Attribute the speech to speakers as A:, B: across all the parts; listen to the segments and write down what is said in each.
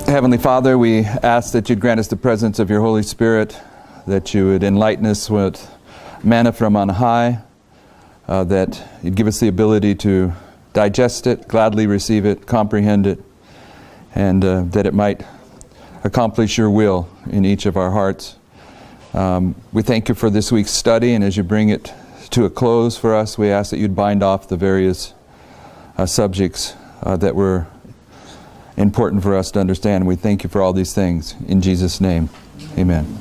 A: Heavenly Father, we ask that you'd grant us the presence of your Holy Spirit, that you would enlighten us with manna from on high, that you'd give us the ability to digest it, gladly receive it, comprehend it, and that it might accomplish your will in each of our hearts. We thank you for this week's study, and as you bring it to a close for us, we ask that you'd bind off the various subjects that were important for us to understand. We thank you for all these things. In Jesus' name, amen.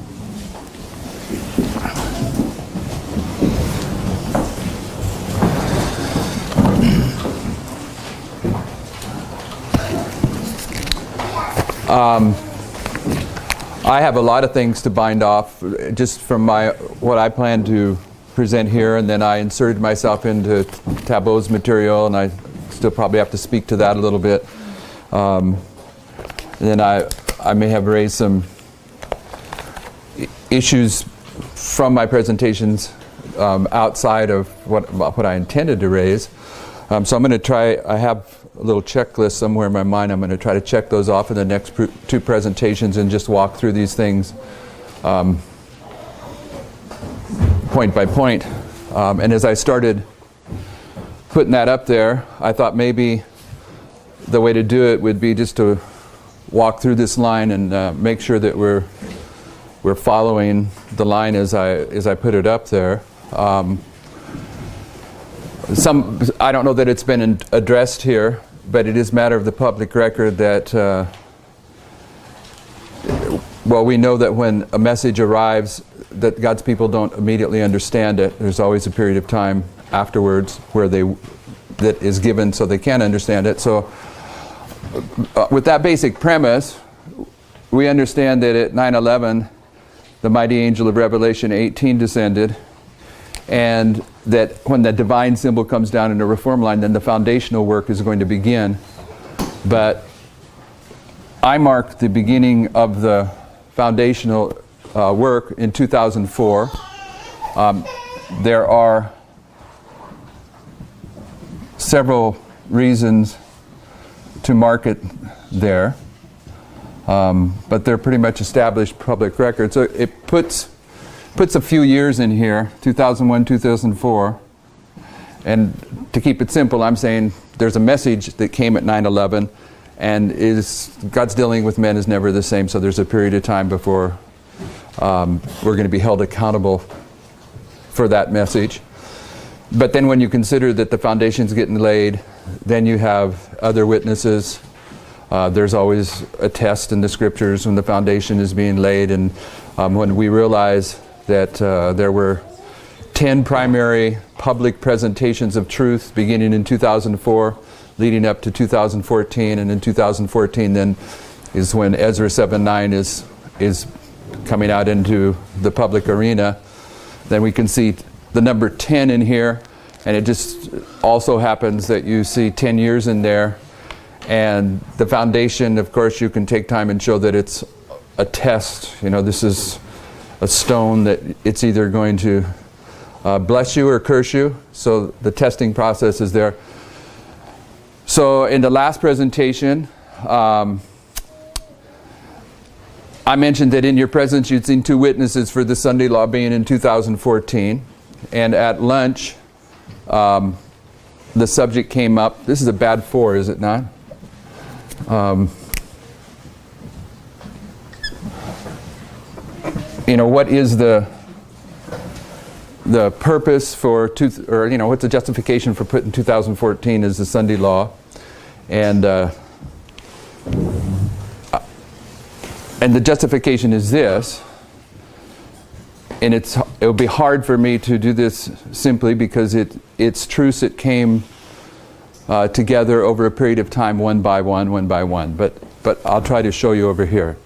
A: I have a lot of things to bind off just from what I plan to present here, and then I inserted myself into Tabot's material, and I still probably have to speak to that a little bit. Then I may have raised some issues from my presentations outside of what I intended to raise. So I'm going to try, I have a little checklist somewhere in my mind. I'm going to try to check those off in the next two presentations and just walk through these things point by point. And as I started putting that up there, I thought maybe the way to do it would be just to walk through this line and make sure that we're following the line as I put it up there. I don't know that it's been addressed here, but it is matter of the public record that we know that when a message arrives that God's people don't immediately understand it. There's always a period of time afterwards where that is given so they can understand it. So with that basic premise, we understand that at 9/11, the mighty angel of Revelation 18 descended, and that when the divine symbol comes down in a reform line, then the foundational work is going to begin. But I marked the beginning of the foundational work in 2004. There are several reasons to mark it there, but they're pretty much established public record. So it puts a few years in here, 2001, 2004, and to keep it simple, I'm saying there's a message that came at 9/11, and God's dealing with men is never the same, so there's a period of time before we're going to be held accountable for that message. But then when you consider that the foundation's getting laid, then you have other witnesses. There's always a test in the scriptures when the foundation is being laid, and when we realize that there were 10 primary public presentations of truth beginning in 2004, leading up to 2014, and in 2014 then is when Ezra 7:9 is coming out into the public arena. Then we can see the number 10 in here, and it just also happens that you see 10 years in there. And the foundation, of course, you can take time and show that it's a test. You know, this is a stone that it's either going to bless you or curse you. So the testing process is there. So in the last presentation, I mentioned that in your presence you'd seen two witnesses for the Sunday law being in 2014. And at lunch, the subject came up. This is a bad 4, is it not? What is the purpose for what's the justification for putting 2014 as the Sunday law? And the justification is this, and it'll be hard for me to do this simply because it's truths that came together over a period of time, one by one. But I'll try to show you over here.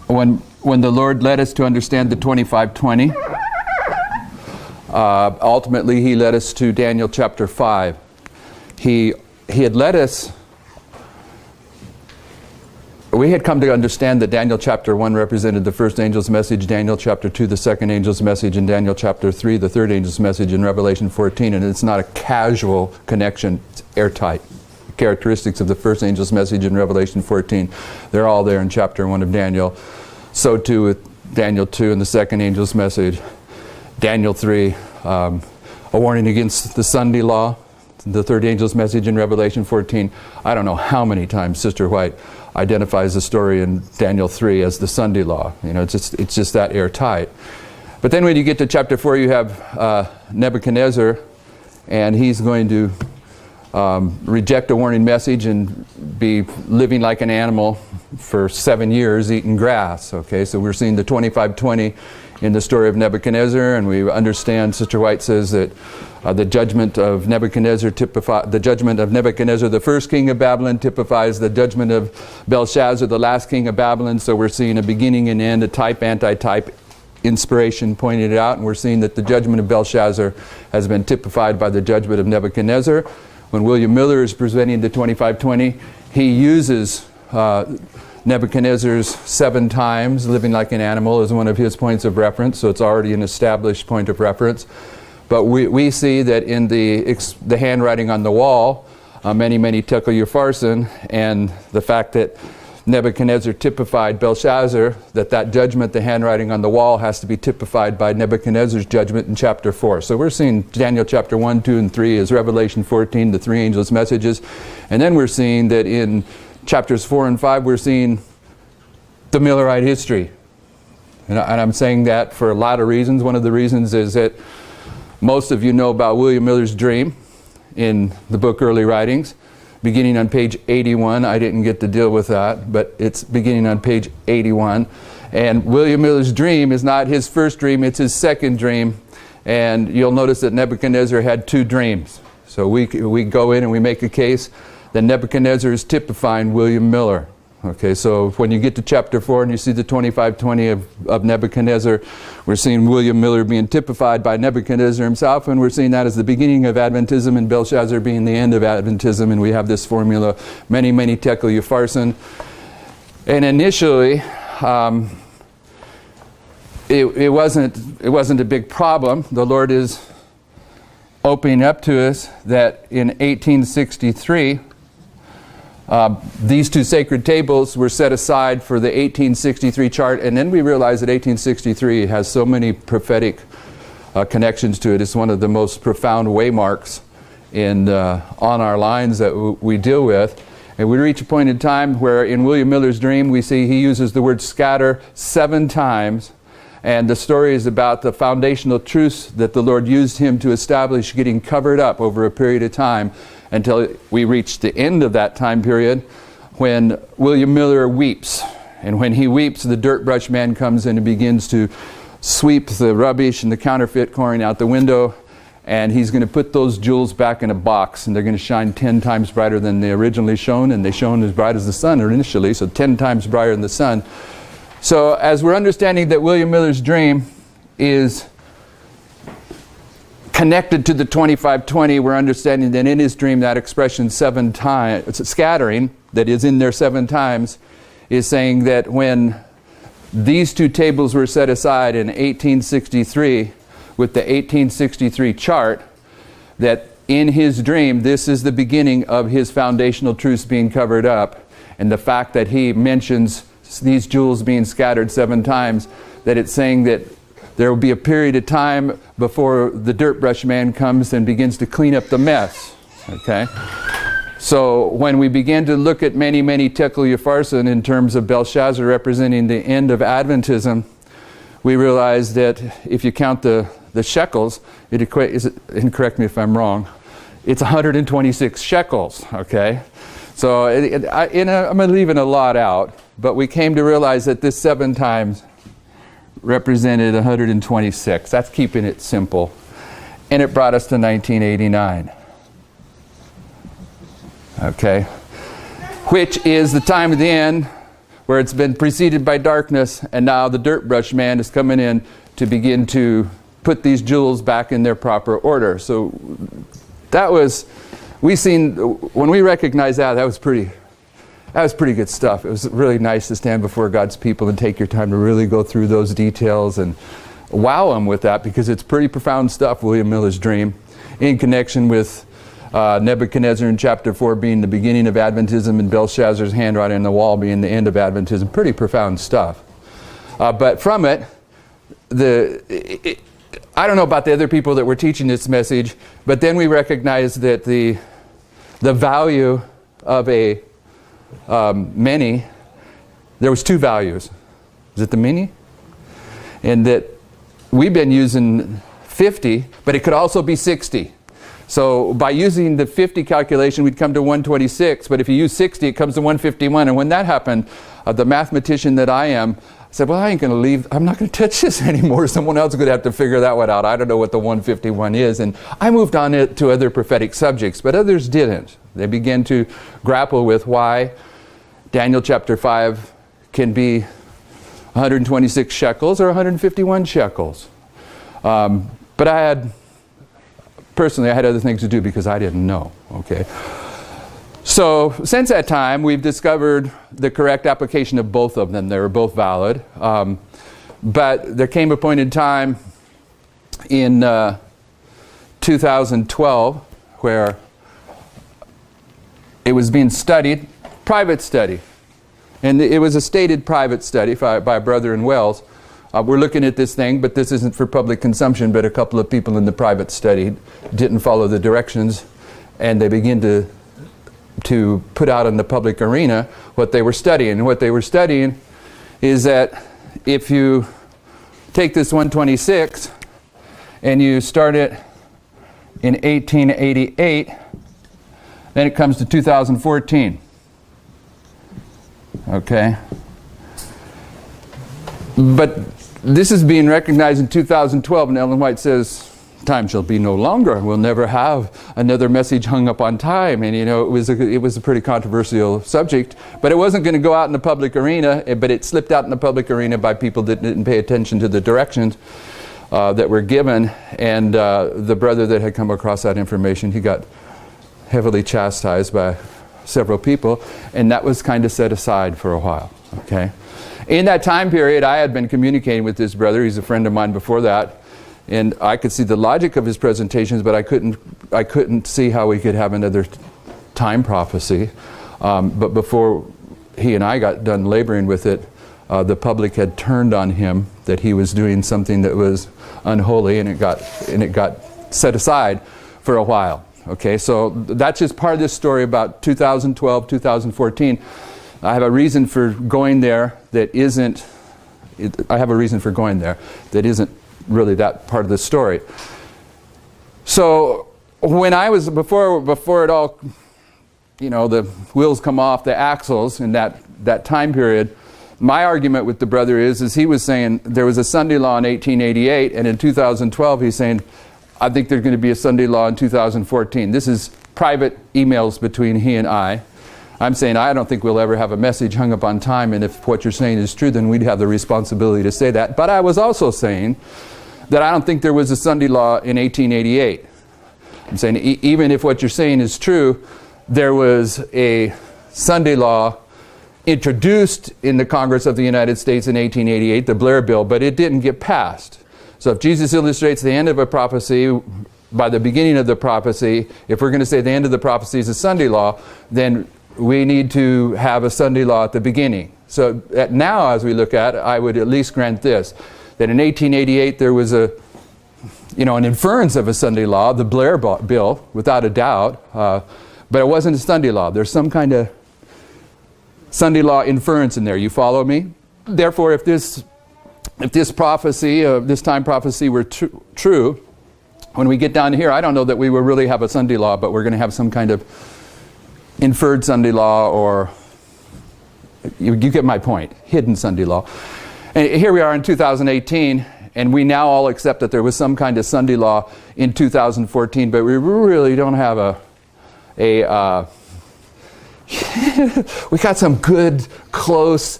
A: When the Lord led us to understand the 25:20, ultimately He led us to Daniel chapter 5. He had led us. We had come to understand that Daniel chapter 1 represented the first angel's message, Daniel chapter 2 the second angel's message, and Daniel chapter 3 the third angel's message in Revelation 14. And it's not a casual connection, it's airtight. characteristics of the first angel's message in Revelation 14. They're all there in chapter 1 of Daniel. So too with Daniel 2 and the second angel's message. Daniel 3, a warning against the Sunday law, the third angel's message in Revelation 14. I don't know how many times Sister White identifies the story in Daniel 3 as the Sunday law. You know, it's just that airtight. But then when you get to chapter 4, you have Nebuchadnezzar, and he's going to reject a warning message and be living like an animal for 7 years eating grass. Okay, so we're seeing the 2520 in the story of Nebuchadnezzar, and we understand, Sister White says that the judgment of Nebuchadnezzar the first king of Babylon, typifies the judgment of Belshazzar, the last king of Babylon. So we're seeing a beginning and end, a type, anti-type, inspiration pointed out, and we're seeing that the judgment of Belshazzar has been typified by the judgment of Nebuchadnezzar. When William Miller is presenting the 2520, he uses Nebuchadnezzar's 7 times living like an animal as one of his points of reference, so it's already an established point of reference. But we see that in the handwriting on the wall, many tekel upharsin, and the fact that Nebuchadnezzar typified Belshazzar, that judgment, the handwriting on the wall, has to be typified by Nebuchadnezzar's judgment in chapter 4. So we're seeing Daniel chapter 1, 2, and 3 as Revelation 14, the 3 angels' messages. And then we're seeing that in chapters 4 and 5, we're seeing the Millerite history. And I'm saying that for a lot of reasons. One of the reasons is that most of you know about William Miller's dream in the book Early Writings, beginning on page 81. I didn't get to deal with that, but it's beginning on page 81. And William Miller's dream is not his first dream, it's his second dream. And you'll notice that Nebuchadnezzar had 2 dreams. So we go in and we make a case that Nebuchadnezzar is typifying William Miller. Okay, so when you get to chapter 4 and you see the 2520 of Nebuchadnezzar, we're seeing William Miller being typified by Nebuchadnezzar himself, and we're seeing that as the beginning of Adventism and Belshazzar being the end of Adventism, and we have this formula, many tekel upharsin. And initially, it wasn't a big problem. The Lord is opening up to us that in 1863, these 2 sacred tables were set aside for the 1863 chart, and then we realized that 1863 has so many prophetic connections to it. It's one of the most profound waymarks on our lines that we deal with. And we reach a point in time where in William Miller's dream we see he uses the word scatter 7 times, and the story is about the foundational truths that the Lord used him to establish getting covered up over a period of time, until we reach the end of that time period when William Miller weeps. And when he weeps, the dirt brush man comes in and begins to sweep the rubbish and the counterfeit coin out the window, and he's going to put those jewels back in a box, and they're going to shine 10 times brighter than they originally shone, and they shone as bright as the sun initially, so 10 times brighter than the sun. So as we're understanding that William Miller's dream is connected to the 2520, we're understanding that in his dream that expression 7 times, it's a scattering that is in there 7 times, is saying that when these 2 tables were set aside in 1863 with the 1863 chart, that in his dream this is the beginning of his foundational truths being covered up, and the fact that he mentions these jewels being scattered 7 times, that it's saying that there will be a period of time before the dirt brush man comes and begins to clean up the mess. Okay? So when we begin to look at many tekel upharsin in terms of Belshazzar representing the end of Adventism, we realize that if you count the shekels, it equates, and correct me if I'm wrong, it's 126 shekels. Okay? So I'm leaving a lot out, but we came to realize that this 7 times represented 126. That's keeping it simple. And it brought us to 1989. Okay? Which is the time of the end where it's been preceded by darkness, and now the dirt brush man is coming in to begin to put these jewels back in their proper order. So that was, when we recognized that was pretty good stuff. It was really nice to stand before God's people and take your time to really go through those details and wow them with that, because it's pretty profound stuff, William Miller's dream, in connection with Nebuchadnezzar in chapter 4 being the beginning of Adventism, and Belshazzar's handwriting on the wall being the end of Adventism. Pretty profound stuff. But from it, I don't know about the other people that were teaching this message, but then we recognized that the value of a many, there was two values. Is it the many? And that we've been using 50, but it could also be 60. So by using the 50 calculation, we'd come to 126, but if you use 60, it comes to 151. And when that happened, the mathematician that I am said, well, I ain't going to leave. I'm not going to touch this anymore. Someone else is going to have to figure that one out. I don't know what the 151 is. And I moved on to other prophetic subjects, but others didn't. They began to grapple with why Daniel chapter 5 can be 126 shekels or 151 shekels. But personally, I had other things to do because I didn't know, okay? So, since that time, we've discovered the correct application of both of them. They were both valid. But there came a point in time in 2012 where it was being studied, private study. And it was a stated private study by a brother in Wales. We're looking at this thing, but this isn't for public consumption, but a couple of people in the private study didn't follow the directions, and they begin to put out in the public arena what they were studying. And what they were studying is that if you take this 126 and you start it in 1888, then it comes to 2014. Okay? But this is being recognized in 2012, and Ellen White says, time shall be no longer. We'll never have another message hung up on time. And it was a pretty controversial subject, but it wasn't going to go out in the public arena, but it slipped out in the public arena by people that didn't pay attention to the directions that were given. And the brother that had come across that information, he got heavily chastised by several people, and that was kind of set aside for a while. Okay. In that time period, I had been communicating with this brother. He's a friend of mine before that, and I could see the logic of his presentations, but I couldn't see how we could have another time prophecy. But before he and I got done laboring with it, the public had turned on him that he was doing something that was unholy, and it got set aside for a while. Okay, so that's just part of this story about 2012, 2014. I have a reason for going there that isn't really that part of the story. So when I was, before it all, the wheels come off the axles in that time period, my argument with the brother is he was saying there was a Sunday law in 1888, and in 2012 he's saying, I think there's going to be a Sunday law in 2014. This is private emails between he and I. I'm saying I don't think we'll ever have a message hung up on time, and if what you're saying is true, then we'd have the responsibility to say that. But I was also saying that I don't think there was a Sunday law in 1888. I'm saying even if what you're saying is true, there was a Sunday law introduced in the Congress of the United States in 1888, the Blair Bill, but it didn't get passed. So if Jesus illustrates the end of a prophecy by the beginning of the prophecy, if we're going to say the end of the prophecy is a Sunday law, then we need to have a Sunday law at the beginning. So now, as we look at it, I would at least grant this, that in 1888 there was an inference of a Sunday law, the Blair Bill, without a doubt, but it wasn't a Sunday law. There's some kind of Sunday law inference in there. You follow me? Therefore, if this prophecy, this time prophecy were true, when we get down here, I don't know that we will really have a Sunday law, but we're going to have some kind of inferred Sunday law, or you get my point, hidden Sunday law. And here we are in 2018, and we now all accept that there was some kind of Sunday law in 2014, but we really don't have we got some good, close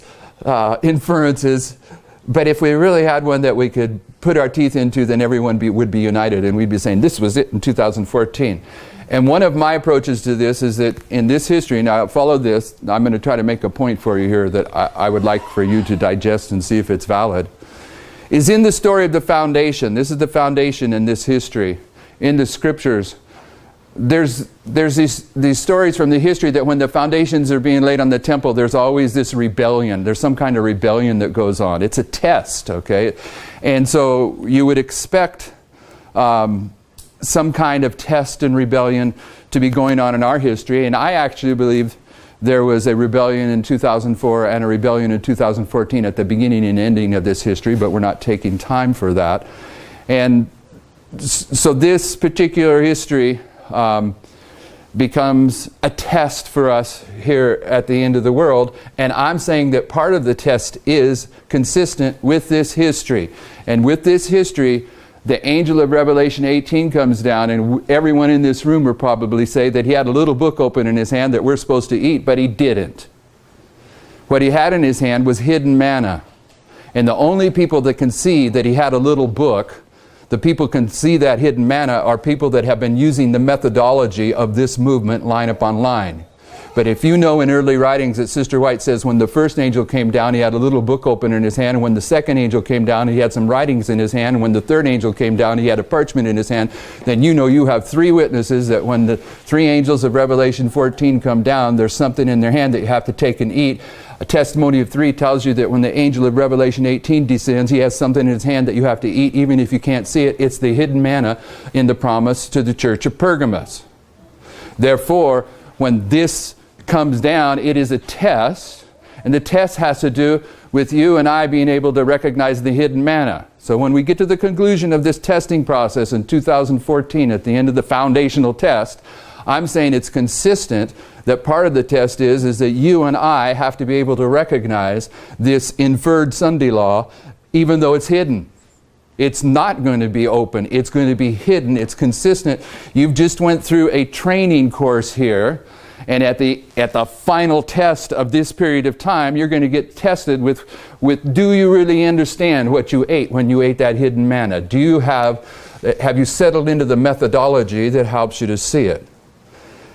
A: inferences, but if we really had one that we could put our teeth into, then everyone would be united, and we'd be saying, this was it in 2014. And one of my approaches to this is that in this history, now follow this, I'm going to try to make a point for you here that I would like for you to digest and see if it's valid, is in the story of the foundation. This is the foundation in this history. In the scriptures, there's these stories from the history that when the foundations are being laid on the temple, there's always this rebellion. There's some kind of rebellion that goes on. It's a test, okay? And so you would expect some kind of test and rebellion to be going on in our history. And I actually believe there was a rebellion in 2004 and a rebellion in 2014 at the beginning and ending of this history, but we're not taking time for that. And so this particular history becomes a test for us here at the end of the world, and I'm saying that part of the test is consistent with this history. And with this history, the angel of Revelation 18 comes down, and everyone in this room will probably say that he had a little book open in his hand that we're supposed to eat, but he didn't. What he had in his hand was hidden manna. And the only people that can see that he had a little book, the people can see that hidden manna, are people that have been using the methodology of this movement line upon line. But if you know in early writings that Sister White says when the first angel came down, he had a little book open in his hand, and when the second angel came down, he had some writings in his hand, and when the third angel came down, he had a parchment in his hand, then you know you have three witnesses that when the three angels of Revelation 14 come down, there's something in their hand that you have to take and eat. A testimony of three tells you that when the angel of Revelation 18 descends, he has something in his hand that you have to eat, even if you can't see it. It's the hidden manna in the promise to the church of Pergamos. Therefore, when this comes down, it is a test, and the test has to do with you and I being able to recognize the hidden manna. So when we get to the conclusion of this testing process in 2014, at the end of the foundational test, I'm saying it's consistent that part of the test is that you and I have to be able to recognize this inferred Sunday law, even though it's hidden. It's not going to be open. It's going to be hidden. It's consistent. You've just went through a training course here, and at the final test of this period of time, you're going to get tested with do you really understand what you ate when you ate that hidden manna? Do you have you settled into the methodology that helps you to see it?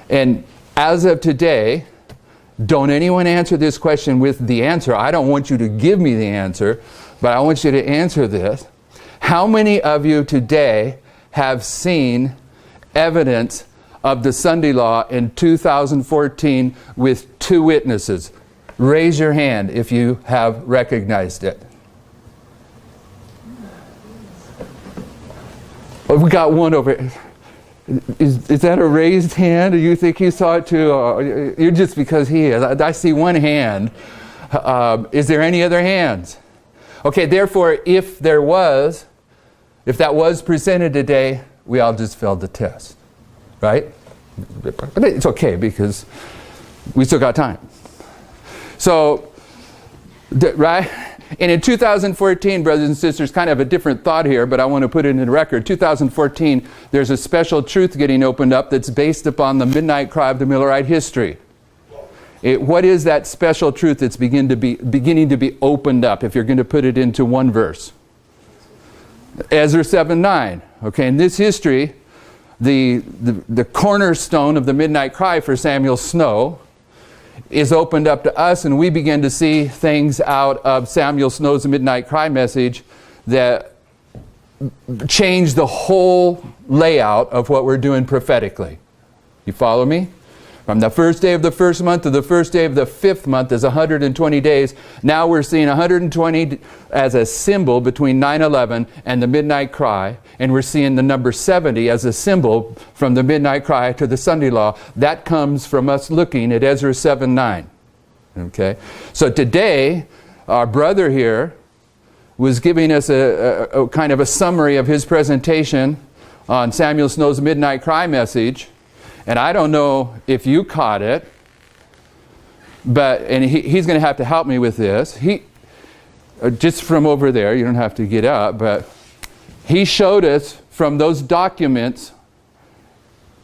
A: And as of today, don't anyone answer this question with the answer. I don't want you to give me the answer, but I want you to answer this. How many of you today have seen evidence of the Sunday law in 2014 with two witnesses? Raise your hand if you have recognized it. Oh, we got one over here. Is that a raised hand? Do you think you saw it too? You're just because he is. I see one hand. Is there any other hands? Okay, therefore, if that was presented today, we all just failed the test. Right? But it's okay because we still got time. So, right? And in 2014, brothers and sisters, kind of a different thought here, but I want to put it in the record. 2014, there's a special truth getting opened up that's based upon the midnight cry of the Millerite history. What is that special truth that's beginning to be opened up, if you're going to put it into one verse? Ezra 7:9. Okay, in this history, the cornerstone of the midnight cry for Samuel Snow is opened up to us, and we begin to see things out of Samuel Snow's midnight cry message that change the whole layout of what we're doing prophetically. You follow me? From the first day of the first month to the first day of the fifth month is 120 days. Now we're seeing 120 as a symbol between 9/11 and the midnight cry. And we're seeing the number 70 as a symbol from the midnight cry to the Sunday law. That comes from us looking at Ezra 7:9. Okay? So today, our brother here was giving us a kind of a summary of his presentation on Samuel Snow's midnight cry message. And I don't know if you caught it, and he's going to have to help me with this. Just from over there, you don't have to get up, but he showed us from those documents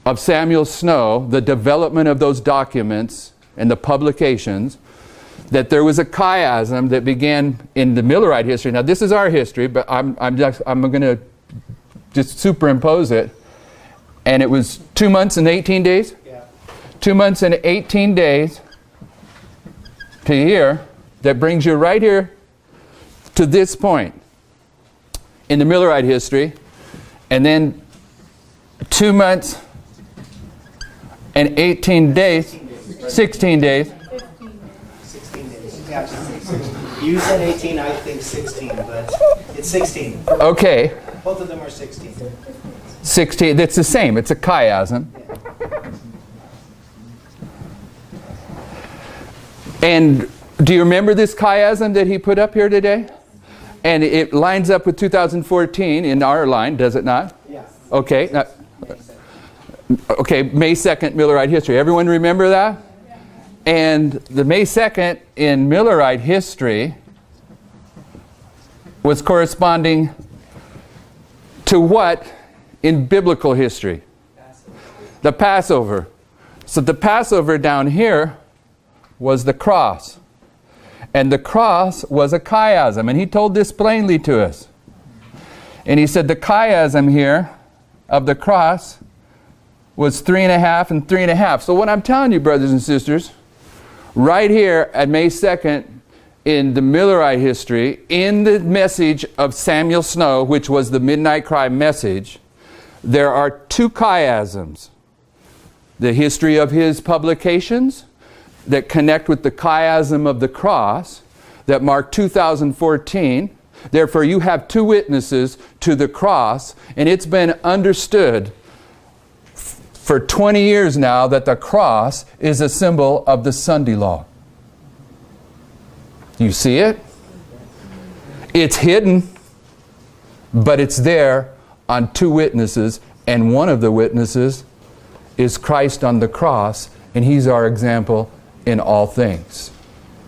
A: of Samuel Snow, the development of those documents and the publications, that there was a chiasm that began in the Millerite history. Now this is our history, but I'm going to just superimpose it. And it was 2 months and 18 days? Yeah. 2 months and 18 days to here that brings you right here to this point in the Millerite history. And then 2 months And 18 days, 16 days.
B: 16 days. Yeah, 16. You said 18, I think 16, but it's 16.
A: Okay.
B: Both of them are 16.
A: 16, that's the same. It's a chiasm. And do you remember this chiasm that he put up here today? And it lines up with 2014 in our line, does it not?
B: Yeah.
A: Okay. Now, okay, May 2nd, Millerite history. Everyone remember that? And the May 2nd in Millerite history was corresponding to what in biblical history? The Passover. So the Passover down here was the cross. And the cross was a chiasm. And he told this plainly to us. And he said the chiasm here of the cross was 3.5 and 3.5. So what I'm telling you, brothers and sisters, right here at May 2nd in the Millerite history, in the message of Samuel Snow, which was the Midnight Cry message, there are two chiasms. The history of his publications that connect with the chiasm of the cross that mark 2014. Therefore, you have two witnesses to the cross, and it's been understood for 20 years now that the cross is a symbol of the Sunday law. You see it? It's hidden, but it's there on two witnesses, and one of the witnesses is Christ on the cross, and he's our example in all things.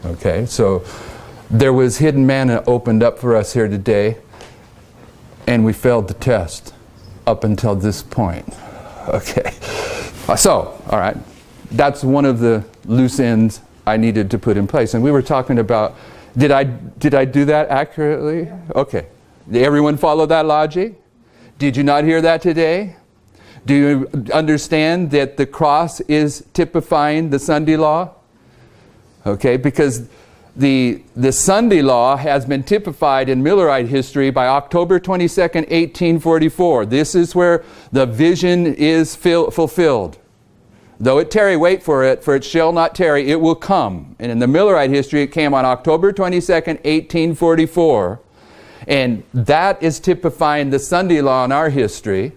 A: Okay, so there was hidden manna opened up for us here today, and we failed the test up until this point. Okay, so, all right, that's one of the loose ends I needed to put in place. And we were talking about, did I do that accurately? Okay, did everyone follow that logic? Did you not hear that today? Do you understand that the cross is typifying the Sunday law? Okay, because the Sunday law has been typified in Millerite history by October 22nd, 1844. This is where the vision is fulfilled. Though it tarry, wait for it shall not tarry, it will come. And in the Millerite history, it came on October 22nd, 1844. And that is typifying the Sunday law in our history.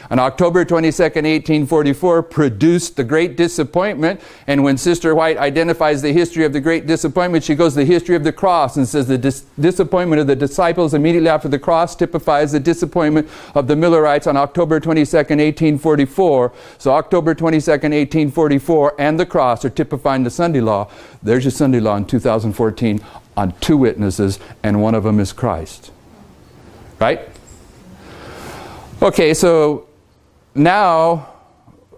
A: On October 22nd, 1844, produced the Great Disappointment. And when Sister White identifies the history of the Great Disappointment, she goes the history of the cross and says the disappointment of the disciples immediately after the cross typifies the disappointment of the Millerites on October 22nd, 1844. So October 22nd, 1844 and the cross are typifying the Sunday law. There's your Sunday law in 2014 on two witnesses, and one of them is Christ. Right? Okay, so now,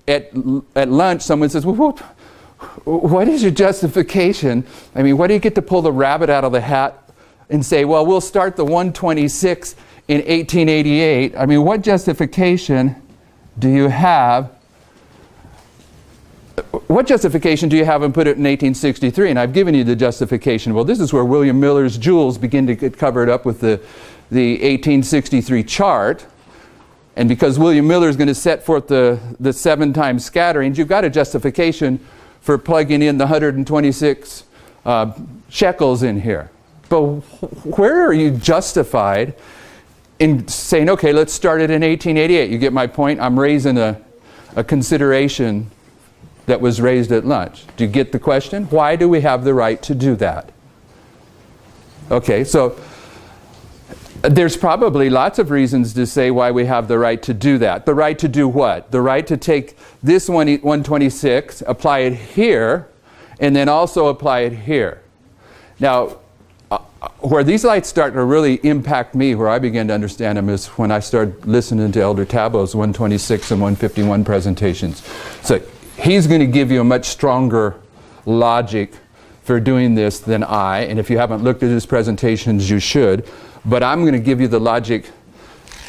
A: at lunch, someone says, well, what is your justification? I mean, why do you get to pull the rabbit out of the hat and say, well, we'll start the 126 in 1888? I mean, what justification do you have? What justification do you have and put it in 1863? And I've given you the justification. Well, this is where William Miller's jewels begin to get covered up with the 1863 chart. And because William Miller is going to set forth the 7 times scatterings, you've got a justification for plugging in the 126 shekels in here. But where are you justified in saying, okay, let's start it in 1888? You get my point? I'm raising a consideration that was raised at lunch. Do you get the question? Why do we have the right to do that? Okay, so there's probably lots of reasons to say why we have the right to do that. The right to do what? The right to take this 126, apply it here, and then also apply it here. Now, where these lights start to really impact me, where I begin to understand them, is when I started listening to Elder Tabo's 126 and 151 presentations. So he's going to give you a much stronger logic for doing this than I, and if you haven't looked at his presentations, you should. But I'm going to give you the logic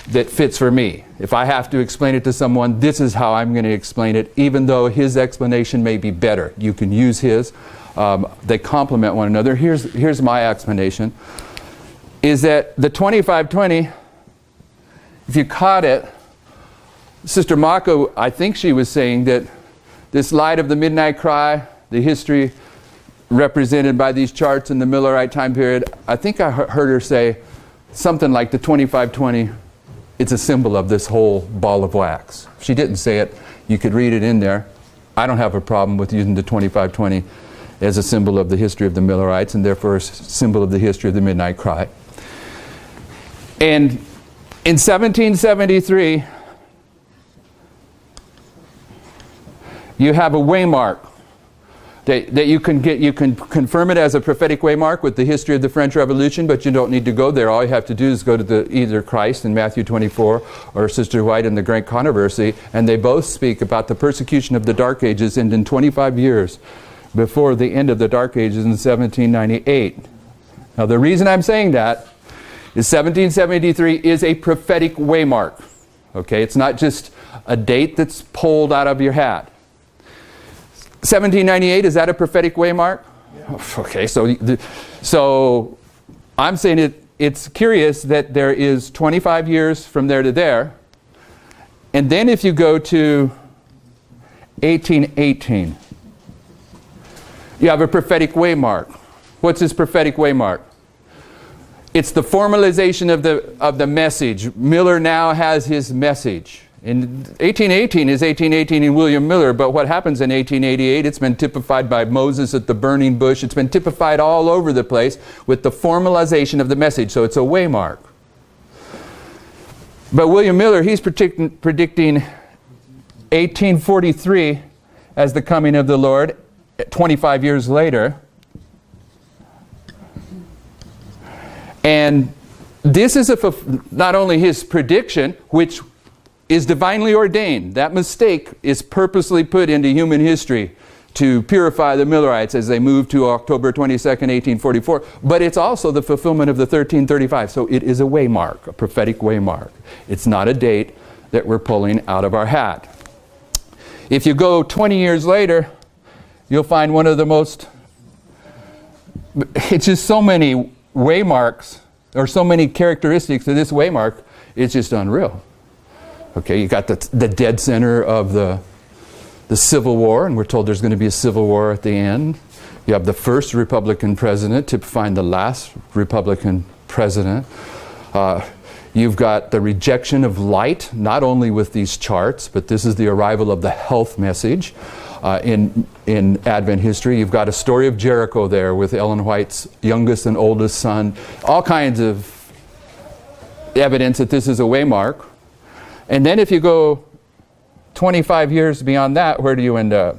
A: that fits for me. If I have to explain it to someone, this is how I'm going to explain it, even though his explanation may be better. You can use his. They complement one another. Here's my explanation, is that the 2520, if you caught it, Sister Mako, I think she was saying that this light of the midnight cry, the history represented by these charts in the Millerite time period, I think I heard her say something like the 2520, it's a symbol of this whole ball of wax. If she didn't say it, you could read it in there. I don't have a problem with using the 2520 as a symbol of the history of the Millerites, and therefore a symbol of the history of the midnight cry. And in 1773, you have a waymark that you can get. You can confirm it as a prophetic waymark with the history of the French Revolution, but you don't need to go there. All you have to do is go to either Christ in Matthew 24 or Sister White in the Great Controversy, and they both speak about the persecution of the Dark Ages, and in 25 years before the end of the Dark Ages in 1798. Now the reason I'm saying that is 1773 is a prophetic waymark. Okay, it's not just a date that's pulled out of your hat. 1798, is that a prophetic waymark? Yeah. Okay, so I'm saying it's curious that there is 25 years from there to there. And then if you go to 1818, you have a prophetic waymark. What's this prophetic waymark? It's the formalization of the message. Miller now has his message. In 1818 is 1818 in William Miller, but what happens in 1888, it's been typified by Moses at the burning bush. It's been typified all over the place with the formalization of the message. So it's a waymark. But William Miller, he's predicting 1843 as the coming of the Lord, 25 years later. And this is not only his prediction, which is divinely ordained. That mistake is purposely put into human history to purify the Millerites as they move to October 22nd, 1844. But it's also the fulfillment of the 1335. So it is a waymark, a prophetic waymark. It's not a date that we're pulling out of our hat. If you go 20 years later, you'll find one of the most, it's just so many waymarks, or so many characteristics of this waymark, it's just unreal. Okay, you got the dead center of the Civil War, and we're told there's going to be a Civil War at the end. You have the first Republican president typifying the last Republican president. You've got the rejection of light, not only with these charts, but this is the arrival of the health message in Advent history. You've got a story of Jericho there with Ellen White's youngest and oldest son. All kinds of evidence that this is a waymark. And then if you go 25 years beyond that, where do you end up?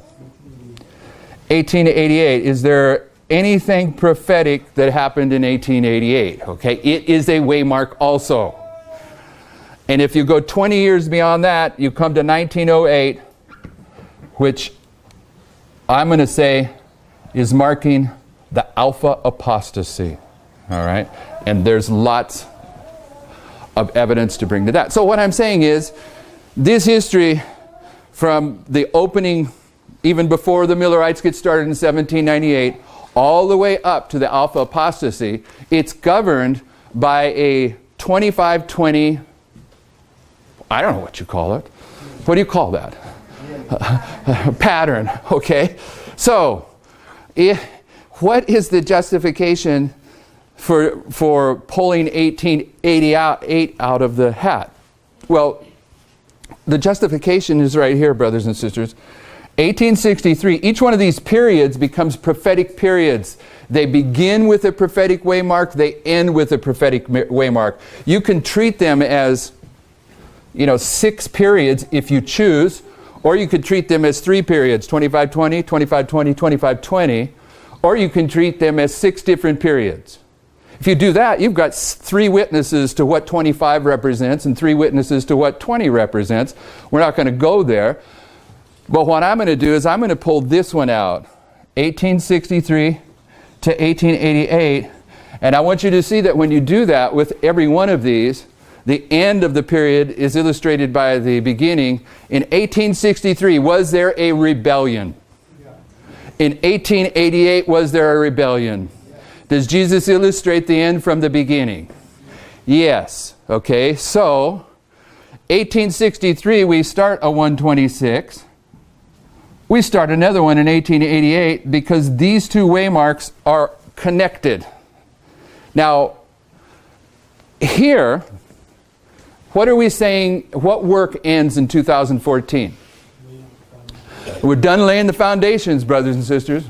A: 1888. Is there anything prophetic that happened in 1888? Okay, it is a waymark also. And if you go 20 years beyond that, you come to 1908, which I'm going to say is marking the Alpha apostasy. All right? And there's lots of evidence to bring to that. So what I'm saying is, this history from the opening, even before the Millerites get started in 1798, all the way up to the Alpha apostasy, it's governed by a 2520, I don't know what you call it. What do you call that? Pattern, okay? So, what is the justification for pulling 1888 out of the hat? Well, the justification is right here, brothers and sisters. 1863, each one of these periods becomes prophetic periods. They begin with a prophetic waymark, they end with a prophetic waymark. You can treat them as, 6 periods if you choose, or you could treat them as 3 periods, 2520, 2520, 2520, or you can treat them as 6 different periods. If you do that, you've got 3 witnesses to what 25 represents and 3 witnesses to what 20 represents. We're not going to go there. But what I'm going to do is I'm going to pull this one out, 1863 to 1888. And I want you to see that when you do that with every one of these, the end of the period is illustrated by the beginning. In 1863, was there a rebellion? In 1888, was there a rebellion? Does Jesus illustrate the end from the beginning? Yes. Okay, so 1863, we start a 126. we start another one in 1888 because these two waymarks are connected. Now, here, what are we saying, what work ends in 2014? We're done laying the foundations, brothers and sisters.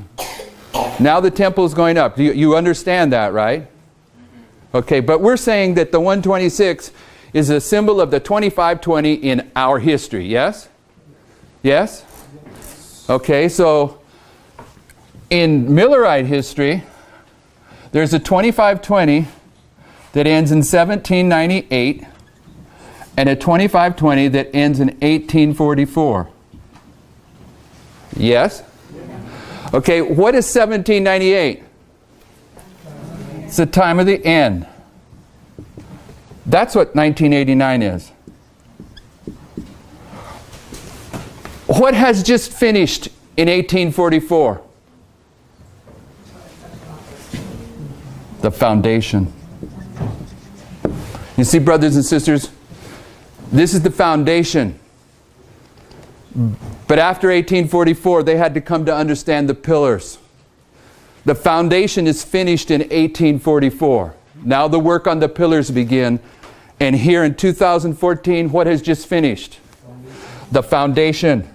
A: Now the temple is going up. You understand that, right? Okay, but we're saying that the 126 is a symbol of the 2520 in our history, yes? Yes? Okay, so in Millerite history, there's a 2520 that ends in 1798 and a 2520 that ends in 1844. Yes? Okay, what is 1798? It's the time of the end. That's what 1989 is. What has just finished in 1844? The foundation. You see, brothers and sisters, this is the foundation. But after 1844, they had to come to understand the pillars. The foundation is finished in 1844. Now the work on the pillars begin. And here in 2014, what has just finished? The foundation.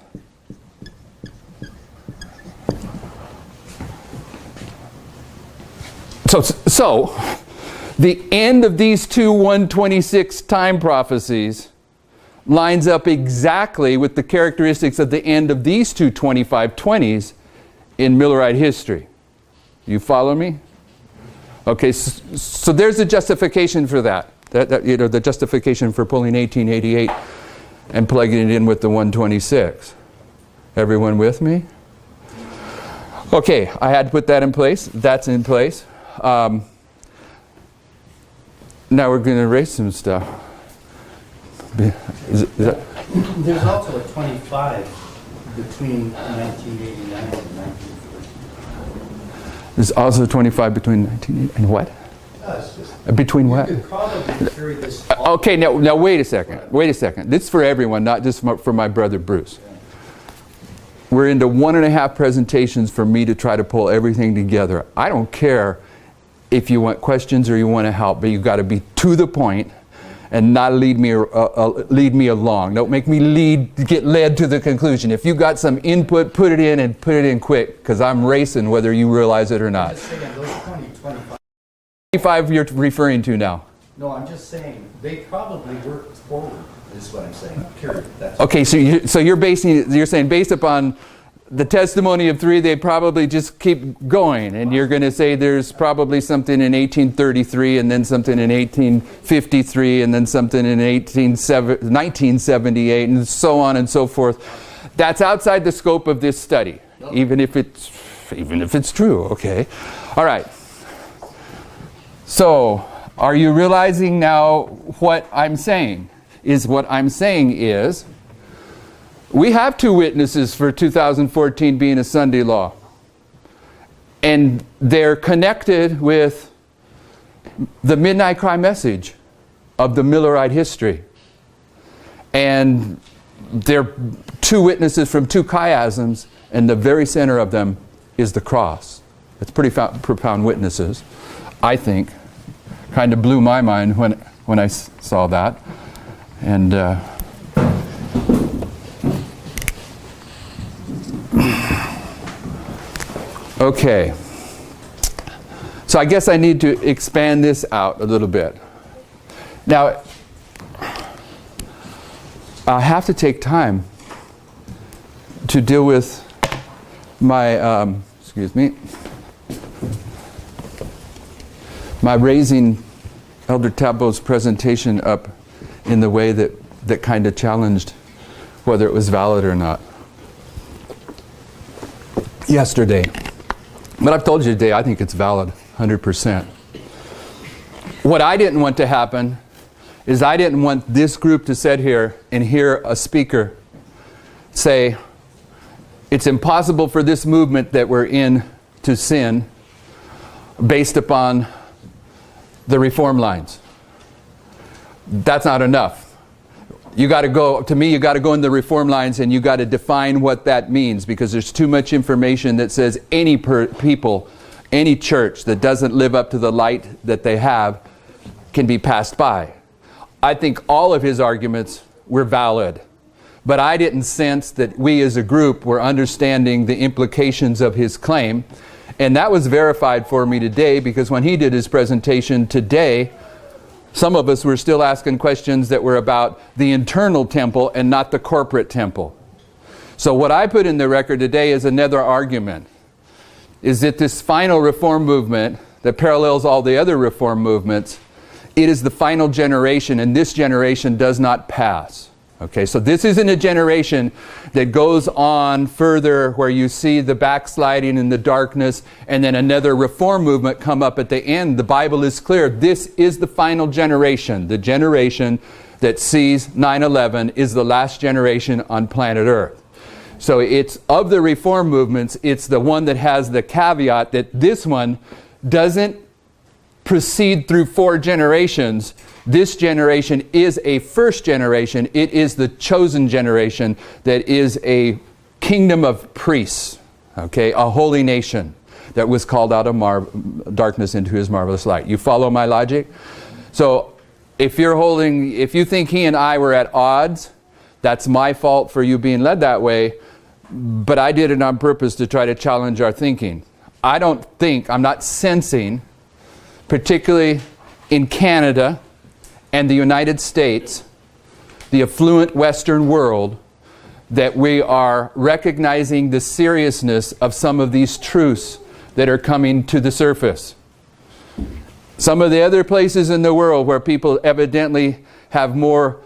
A: So the end of these two 126 time prophecies lines up exactly with the characteristics of the end of these two 2520s in Millerite history. You follow me? Okay, so there's a justification for that. The justification for pulling 1888 and plugging it in with the 126. Everyone with me? Okay, I had to put that in place. That's in place. Now we're going to erase some stuff.
B: There's also a 25 between 1989 and 1940.
A: There's also a 25 between 1980 and what? Between what?
B: You could probably carry this.
A: Okay, now wait a second. Wait a second. This is for everyone, not just for my brother Bruce. We're into 1.5 presentations for me to try to pull everything together. I don't care if you want questions or you want to help, but you've got to be to the point and not lead me along. Don't make me get led to the conclusion. If you got some input, put it in and put it in quick, because I'm racing whether you realize it or not.
B: I'm just saying, those 25
A: you're referring to now.
B: No, I'm just saying, they probably worked forward, is what I'm saying, period. That's
A: Okay, so you're saying based upon the testimony of 3, they probably just keep going, and you're going to say there's probably something in 1833, and then something in 1853, and then something in 1978, and so on and so forth. That's outside the scope of this study, even if it's true. Okay, all right. So, are you realizing now what I'm saying? What I'm saying is, we have 2 witnesses for 2014 being a Sunday law. And they're connected with the midnight cry message of the Millerite history. And they're 2 witnesses from 2 chiasms, and the very center of them is the cross. It's pretty profound witnesses, I think. Kind of blew my mind when I saw that. And okay, so I guess I need to expand this out a little bit. Now, I have to take time to deal with my, my raising Elder Tabo's presentation up in the way that kind of challenged whether it was valid or not yesterday. But I've told you today, I think it's valid, 100%. What I didn't want to happen is I didn't want this group to sit here and hear a speaker say, it's impossible for this movement that we're in to sin based upon the reform lines. That's not enough. You got to go, to me, you got to go in the reform lines and you got to define what that means, because there's too much information that says any people, any church that doesn't live up to the light that they have can be passed by. I think all of his arguments were valid, but I didn't sense that we as a group were understanding the implications of his claim. And that was verified for me today, because when he did his presentation today, some of us were still asking questions that were about the internal temple and not the corporate temple. So what I put in the record today is another argument, is that this final reform movement that parallels all the other reform movements, it is the final generation, and this generation does not pass. Okay, so this isn't a generation that goes on further where you see the backsliding and the darkness and then another reform movement come up at the end. The Bible is clear. This is the final generation. The generation that sees 9/11 is the last generation on planet Earth. So it's of the reform movements, it's the one that has the caveat that this one doesn't proceed through 4 generations. This generation is a first generation. It is the chosen generation that is a kingdom of priests, okay, a holy nation that was called out of darkness into his marvelous light. You follow my logic? So if you think he and I were at odds, that's my fault for you being led that way, but I did it on purpose to try to challenge our thinking. I'm not sensing, particularly in Canada and the United States, the affluent Western world, that we are recognizing the seriousness of some of these truths that are coming to the surface. Some of the other places in the world where people evidently have more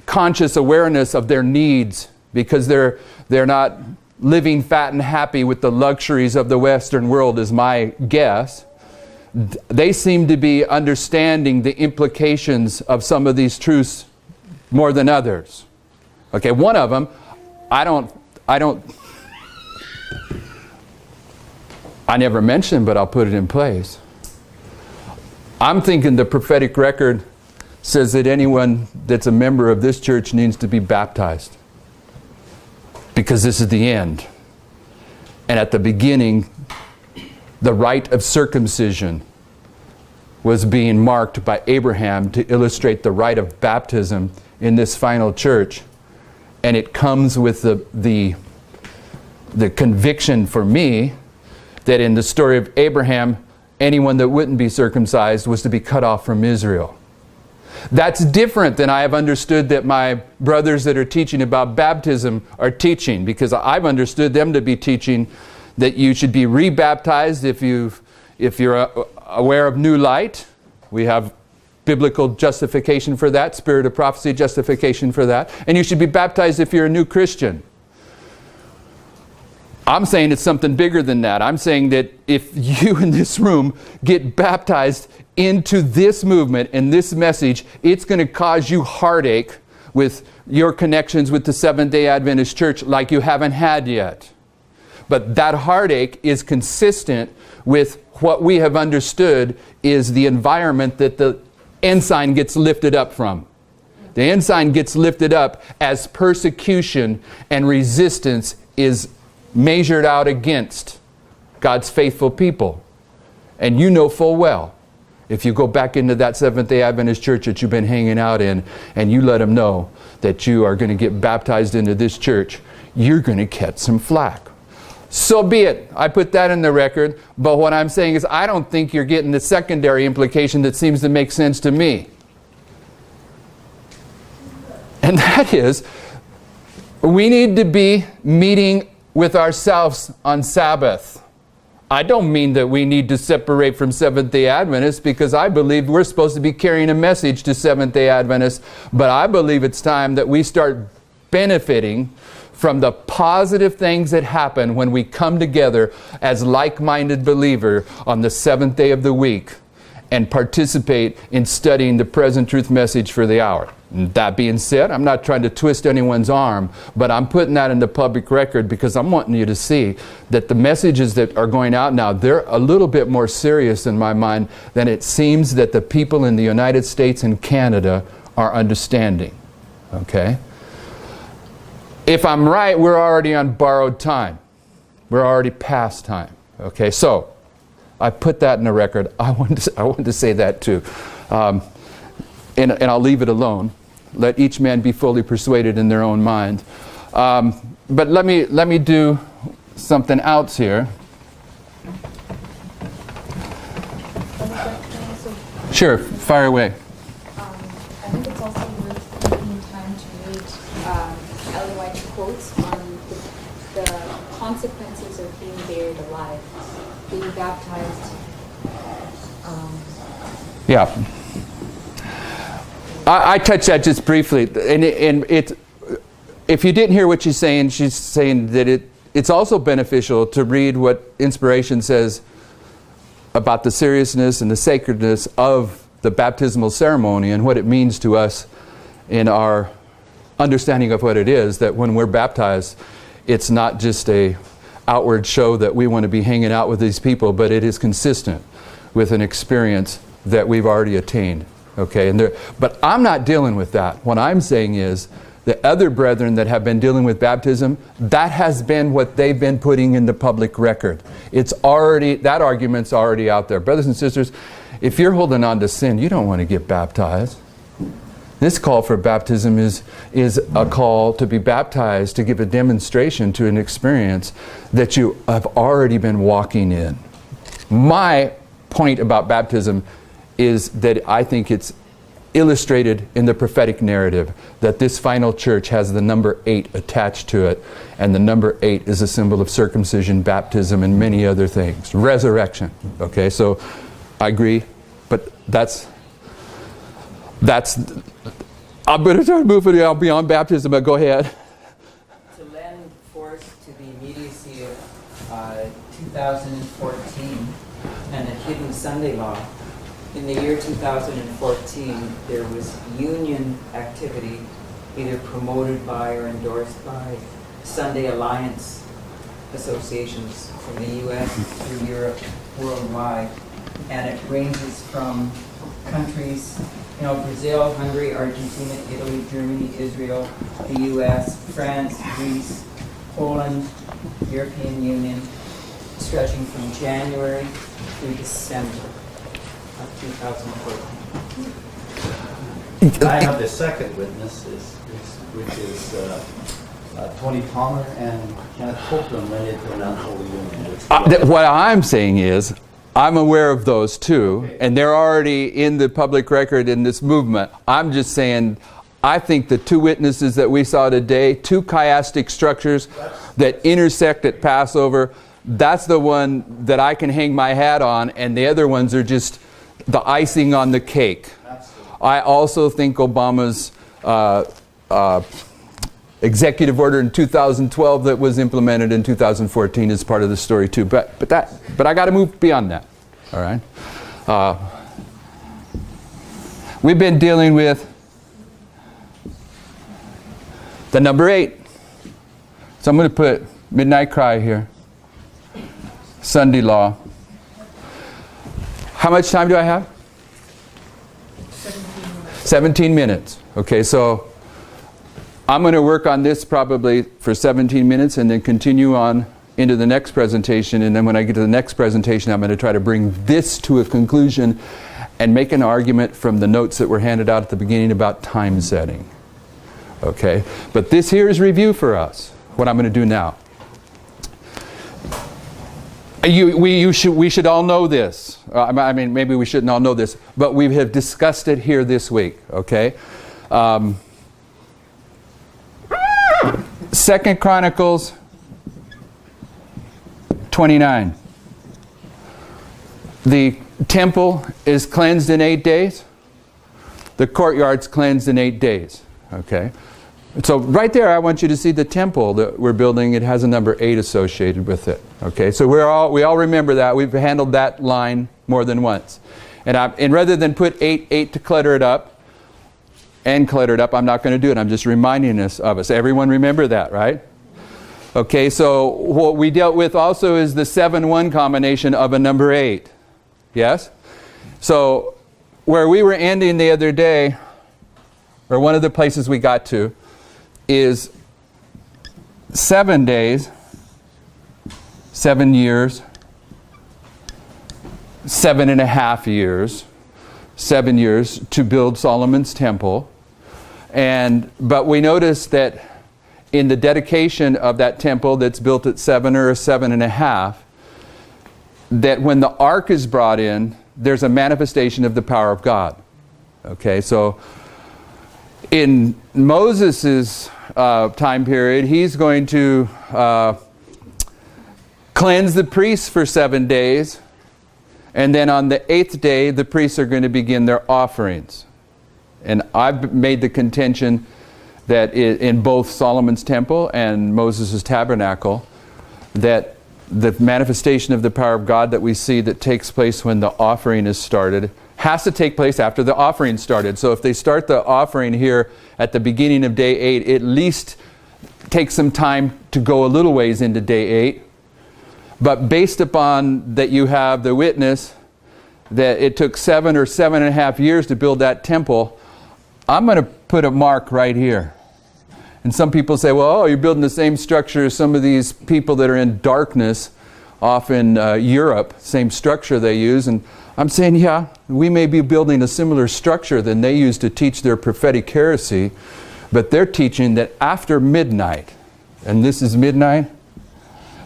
A: conscious awareness of their needs because they're not living fat and happy with the luxuries of the Western world, is my guess. They seem to be understanding the implications of some of these truths more than others. Okay, one of them, I never mentioned, but I'll put it in place. I'm thinking the prophetic record says that anyone that's a member of this church needs to be baptized, because this is the end. And at the beginning, the rite of circumcision was being marked by Abraham to illustrate the rite of baptism in this final church. And it comes with the conviction for me that in the story of Abraham, anyone that wouldn't be circumcised was to be cut off from Israel. That's different than I have understood that my brothers that are teaching about baptism are teaching, because I've understood them to be teaching that you should be rebaptized if you're aware of new light. We have biblical justification for that, spirit of prophecy justification for that. And you should be baptized if you're a new Christian. I'm saying it's something bigger than that. I'm saying that if you in this room get baptized into this movement and this message, it's going to cause you heartache with your connections with the Seventh-day Adventist Church like you haven't had yet. But that heartache is consistent with what we have understood is the environment that the ensign gets lifted up from. The ensign gets lifted up as persecution and resistance is measured out against God's faithful people. And you know full well, if you go back into that Seventh-day Adventist church that you've been hanging out in, and you let them know that you are going to get baptized into this church, you're going to catch some flack. So be it. I put that in the record. But what I'm saying is I don't think you're getting the secondary implication that seems to make sense to me. And that is, we need to be meeting with ourselves on Sabbath. I don't mean that we need to separate from Seventh-day Adventists, because I believe we're supposed to be carrying a message to Seventh-day Adventists. But I believe it's time that we start benefiting from the positive things that happen when we come together as like-minded believers on the 7th day of the week and participate in studying the present truth message for the hour. And that being said, I'm not trying to twist anyone's arm, but I'm putting that in the public record because I'm wanting you to see that the messages that are going out now, they're a little bit more serious in my mind than it seems that the people in the United States and Canada are understanding. Okay? If I'm right, we're already on borrowed time. We're already past time. Okay, so I put that in the record. I wanted to say that too. And I'll leave it alone. Let each man be fully persuaded in their own mind. But let me do something else here. Sure, fire away.
C: I think it's also worth taking time to read Ellen White's quotes on the consequences of being buried alive, being baptized.
A: Yeah. I touched that just briefly. And if you didn't hear what she's saying that it's also beneficial to read what Inspiration says about the seriousness and the sacredness of the baptismal ceremony and what it means to us in our understanding of what it is, that when we're baptized, it's not just a outward show that we want to be hanging out with these people, but it is consistent with an experience that we've already attained. Okay, but I'm not dealing with that. What I'm saying is the other brethren that have been dealing with baptism, that has been what they've been putting in the public record. That argument's already out there. Brothers and sisters, if you're holding on to sin, you don't want to get baptized. This call for baptism is a call to be baptized, to give a demonstration to an experience that you have already been walking in. My point about baptism is that I think it's illustrated in the prophetic narrative that this final church has the number 8 attached to it, and the number 8 is a symbol of circumcision, baptism, and many other things. Resurrection. Okay, so I agree, but that's I'm going to try to move it beyond baptism, but go ahead.
D: To lend force to the immediacy of 2014 and a hidden Sunday law, in the year 2014, there was union activity either promoted by or endorsed by Sunday Alliance associations from the U.S. through Europe, worldwide. And it ranges from countries, Brazil, Hungary, Argentina, Italy, Germany, Israel, the U.S., France, Greece, Poland, European Union, stretching from January through December of 2014.
E: I have the second witness, which is Tony Palmer and Kenneth Copeland related to an unholy union.
A: What I'm saying is, I'm aware of those too, and they're already in the public record in this movement. I'm just saying, I think the two witnesses that we saw today, two chiastic structures that intersect at Passover, that's the one that I can hang my hat on, and the other ones are just the icing on the cake.
E: Absolutely.
A: I also think Obama's executive order in 2012 that was implemented in 2014 is part of the story too. But I got to move beyond that. All right. We've been dealing with the number 8. So I'm going to put Midnight Cry here. Sunday law. How much time do I have? 17 minutes. Okay, so I'm going to work on this probably for 17 minutes and then continue on into the next presentation. And then when I get to the next presentation, I'm going to try to bring this to a conclusion and make an argument from the notes that were handed out at the beginning about time setting. Okay, but this here is review for us, what I'm going to do now. We should all know this. I mean, maybe we shouldn't all know this, but we have discussed it here this week, okay? 2 Chronicles 29. The temple is cleansed in 8 days. The courtyard's cleansed in 8 days, okay? So right there, I want you to see the temple that we're building. It has a number 8 associated with it. Okay, so we all remember that. We've handled that line more than once. And rather than put 8 to clutter it up, I'm not going to do it. I'm just reminding us of us. Everyone remember that, right? Okay, so what we dealt with also is the 7-1 combination of a number 8. Yes? So where we were ending the other day, or one of the places we got to, is 7 days, 7 years, 7.5 years, 7 years to build Solomon's temple. But we notice that in the dedication of that temple that's built at 7 or 7.5, that when the ark is brought in, there's a manifestation of the power of God. Okay, so in Moses' time period, he's going to cleanse the priests for 7 days, and then on the 8th day, the priests are going to begin their offerings. And I've made the contention that in both Solomon's temple and Moses' tabernacle, that the manifestation of the power of God that we see that takes place when the offering is started has to take place after the offering started. So if they start the offering here at the beginning of day 8, at least take some time to go a little ways into day 8. But based upon that you have the witness that it took 7 or 7.5 years to build that temple, I'm going to put a mark right here. And some people say, well, oh, you're building the same structure as some of these people that are in darkness off in Europe, same structure they use. And I'm saying, yeah, we may be building a similar structure than they use to teach their prophetic heresy, but they're teaching that after midnight, and this is midnight,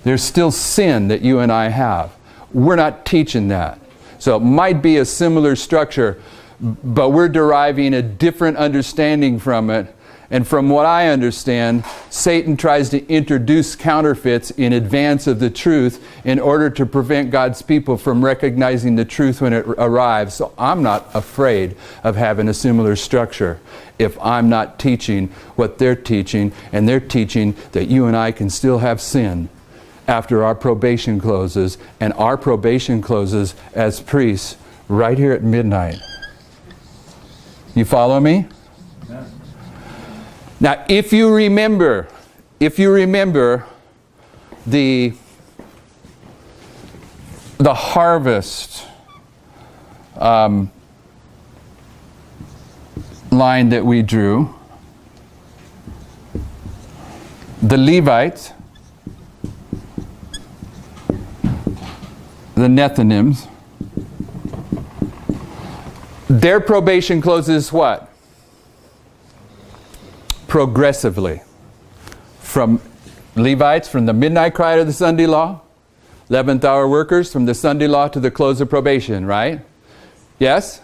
A: there's still sin that you and I have. We're not teaching that. So it might be a similar structure, but we're deriving a different understanding from it. And from what I understand, Satan tries to introduce counterfeits in advance of the truth in order to prevent God's people from recognizing the truth when it arrives. So I'm not afraid of having a similar structure if I'm not teaching what they're teaching, and they're teaching that you and I can still have sin after our probation closes, and our probation closes as priests right here at midnight. You follow me? Now, if you remember the harvest line that we drew, the Levites, the Nethinims, their probation closes what? Progressively. From Levites, from the midnight cry to the Sunday law, 11th hour workers, from the Sunday law to the close of probation, right? Yes?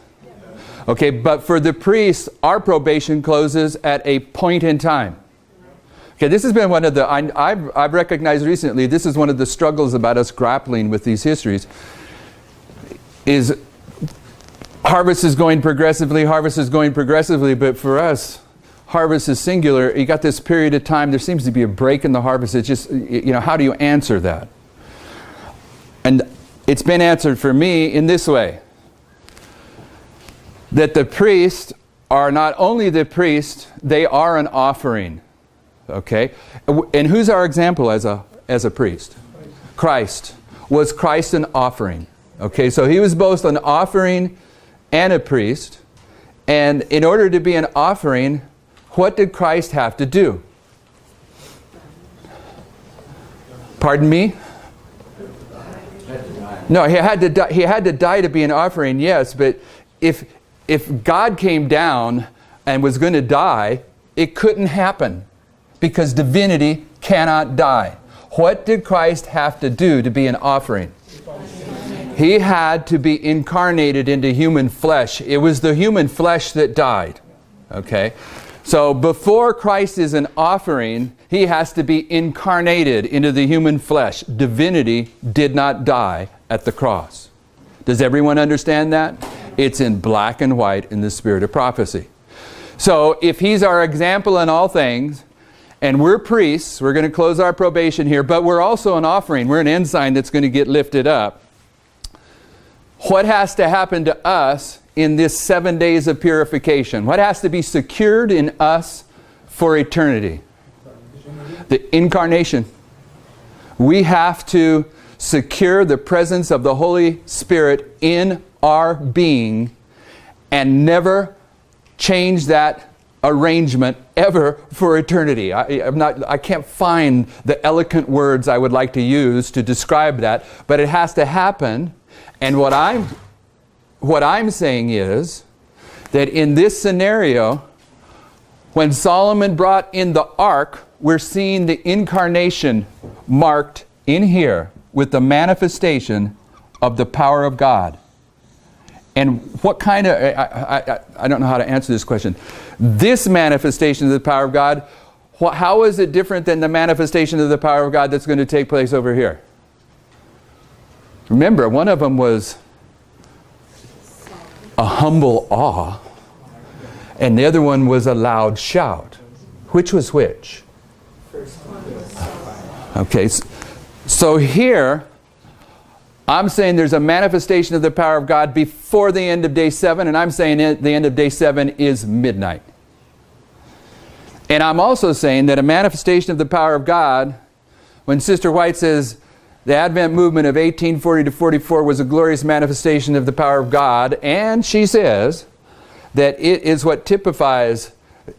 A: Okay, but for the priests, our probation closes at a point in time. Okay, this has been one of the, I've recognized recently, this is one of the struggles about us grappling with these histories, is harvest is going progressively, but for us, harvest is singular. You got this period of time, there seems to be a break in the harvest. It's just, how do you answer that? And it's been answered for me in this way. That the priests are not only the priest, they are an offering. Okay? And who's our example as a priest? Christ. Was Christ an offering? Okay, so he was both an offering and a priest. And in order to be an offering, what did Christ have to do? Pardon me? No, he had to die. He had to die to be an offering, yes, but if God came down and was going to die, it couldn't happen because divinity cannot die. What did Christ have to do to be an offering? He had to be incarnated into human flesh. It was the human flesh that died. Okay? So before Christ is an offering, he has to be incarnated into the human flesh. Divinity did not die at the cross. Does everyone understand that? It's in black and white in the spirit of prophecy. So if he's our example in all things, and we're priests, we're going to close our probation here, but we're also an offering. We're an ensign that's going to get lifted up. What has to happen to us in this 7 days of purification? What has to be secured in us for eternity? The incarnation. We have to secure the presence of the Holy Spirit in our being and never change that arrangement ever for eternity. I can't find the eloquent words I would like to use to describe that, but it has to happen. And what I'm saying is that in this scenario, when Solomon brought in the ark, we're seeing the incarnation marked in here with the manifestation of the power of God. And what kind of, I don't know how to answer this question. This manifestation of the power of God, how is it different than the manifestation of the power of God that's going to take place over here? Remember, one of them was a humble awe, and the other one was a loud shout. Which was which? Okay, so here, I'm saying there's a manifestation of the power of God before the end of day 7, and I'm saying the end of day 7 is midnight. And I'm also saying that a manifestation of the power of God, when Sister White says the Advent movement of 1840 to 44 was a glorious manifestation of the power of God, and she says that it is what typifies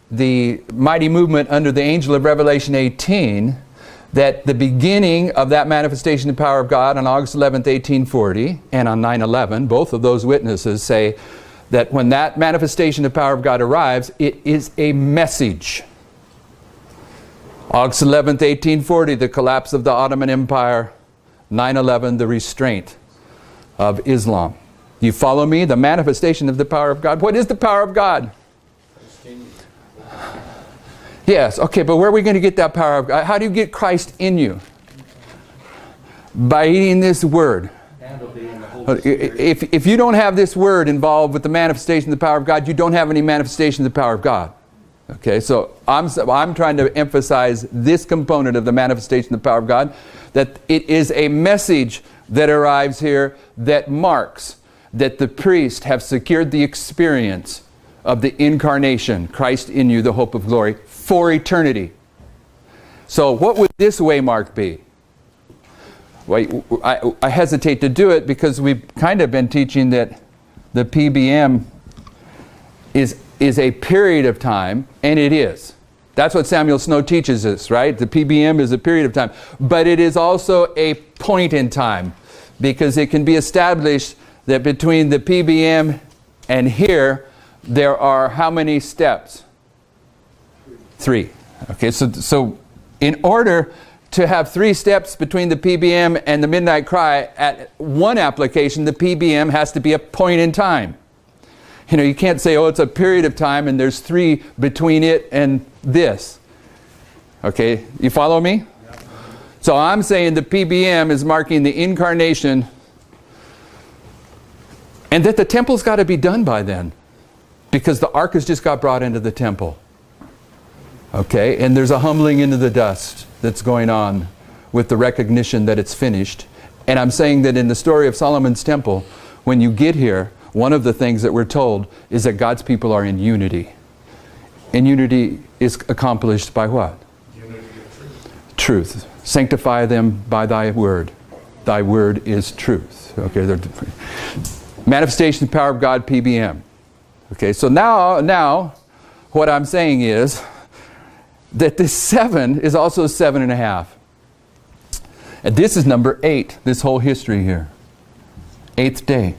A: the mighty movement under the angel of Revelation 18, that the beginning of that manifestation of the power of God on August 11th, 1840, and on 9/11, both of those witnesses say that when that manifestation of the power of God arrives, it is a message. August 11th, 1840, the collapse of the Ottoman Empire. 9/11, the restraint of Islam. You follow me? The manifestation of the power of God. What is the power of God? Yes, okay, but where are we going to get that power of God? How do you get Christ in you? By eating this word. If you don't have this word involved with the manifestation of the power of God, you don't have any manifestation of the power of God. Okay, so I'm trying to emphasize this component of the manifestation of the power of God, that it is a message that arrives here that marks that the priests have secured the experience of the incarnation, Christ in you, the hope of glory, for eternity. So what would this waymark be? Well, I hesitate to do it because we've kind of been teaching that the PBM is a period of time, and it is. That's what Samuel Snow teaches us, right? The PBM is a period of time. But it is also a point in time, because it can be established that between the PBM and here, there are how many steps? 3. Okay, so in order to have 3 steps between the PBM and the midnight cry, at one application, the PBM has to be a point in time. You know, you can't say, oh, it's a period of time and there's 3 between it and this. Okay, you follow me? So I'm saying the PBM is marking the incarnation, and that the temple's got to be done by then, because the ark has just got brought into the temple. Okay, and there's a humbling into the dust that's going on with the recognition that it's finished. And I'm saying that in the story of Solomon's temple, when you get here, one of the things that we're told is that God's people are in unity. And unity is accomplished by what? Unity of truth. Sanctify them by thy word. Thy word is truth. Okay, manifestation of the power of God, PBM. Okay, so now what I'm saying is that this 7 is also 7.5. And this is number 8, this whole history here. 8th day.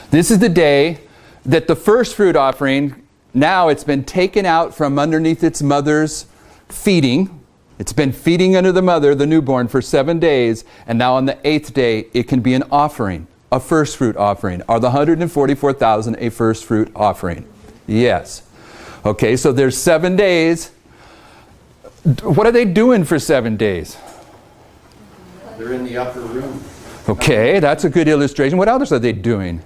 A: This is the day that the first fruit offering, now it's been taken out from underneath its mother's feeding. It's been feeding under the mother, the newborn, for 7 days. And now on the 8th day, it can be an offering, a first fruit offering. Are the 144,000 a first fruit offering? Yes. Okay, so there's 7 days. What are they doing for 7 days?
E: They're in the upper room.
A: Okay, that's a good illustration. What else are they doing?